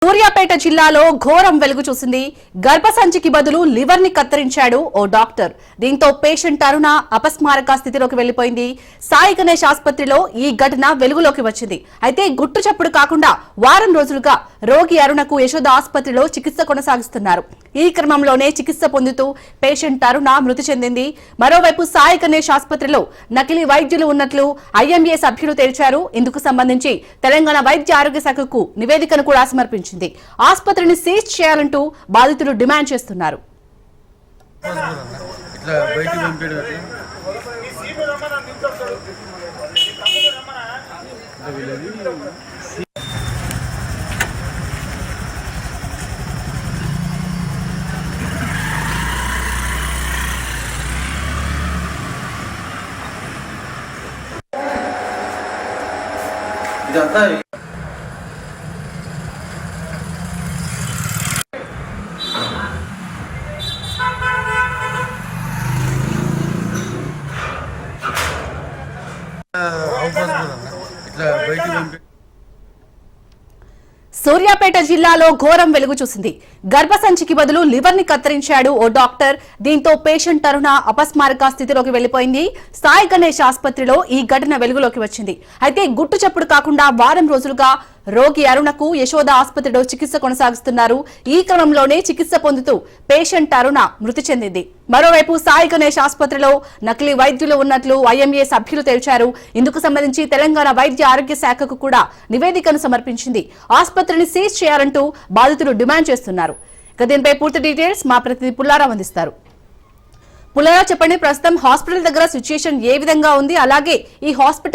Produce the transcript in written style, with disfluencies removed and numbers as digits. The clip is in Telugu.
సూర్యాపేట జిల్లాలో ఘోరం వెలుగు చూసింది. గర్భసంచికి బదులు లివర్ ని కత్తిరించాడు ఓ డాక్టర్. దీంతో పేషెంట్ అరుణ అపస్మారక స్థితిలోకి వెళ్లిపోయింది. సాయి గణేష్ ఆసుపత్రిలో ఈ ఘటన వెలుగులోకి వచ్చింది. అయితే గుట్టు చప్పుడు కాకుండా వారం రోజులుగా రోగి అరుణకు యశోద ఆసుపత్రిలో చికిత్స కొనసాగిస్తున్నారు. ఈ క్రమంలోనే చికిత్స పొందుతూ పేషెంట్ అరుణ మృతి చెందింది. మరోవైపు సాయి గణేష్ ఆసుపత్రిలో నకిలీ వైద్యులు ఉన్నట్లు ఐఎంఏ సభ్యులు తేల్చారు. ఇందుకు సంబంధించి తెలంగాణ వైద్య ఆరోగ్య శాఖకు నివేదికను కూడా సమర్పించారు. ఆసుపత్రిని సీజ్ చేయాలంటూ బాధితులు డిమాండ్ చేస్తున్నారు. సూర్యాపేట జిల్లాలో ఘోరం వెలుగు చూసింది. గర్భసంచికి బదులు లివర్ ని కత్తిరించాడు ఓ డాక్టర్. దీంతో పేషెంట్ అరుణ అపస్మారక స్థితిలోకి వెళ్లిపోయింది. సాయి గణేష్ ఆసుపత్రిలో ఈ ఘటన వెలుగులోకి వచ్చింది. అయితే గుట్టు చప్పుడు కాకుండా వారం రోజులుగా రోగి అరుణకు యశోద ఆసుపత్రిలో చికిత్స కొనసాగిస్తున్నారు. ఈ క్రమంలోనే చికిత్స పొందుతూ పేషెంట్ అరుణ మృతి చెందింది. మరోవైపు సాయి గణేష్ ఆసుపత్రిలో నకిలీ వైద్యులు ఉన్నట్లు ఐఎంఏ సభ్యులు తేల్చారు. ఇందుకు సంబంధించి తెలంగాణ వైద్య ఆరోగ్య శాఖకు కూడా నివేదికను సమర్పించింది. ఆసుపత్రిని సీజ్ చేయాలంటూ బాధితులు డిమాండ్ చేస్తున్నారు. ఇక దీనిపై పూర్తి డీటెయిల్స్ మా ప్రతినిధి పుల్లారావు అందిస్తారు. పుల్లారావు, చెప్పండి, ప్రస్తుతం హాస్పిటల్ దగ్గర సిచ్యుయేషన్ ఏ విధంగా ఉంది? అలాగే ఈ హాస్పిటల్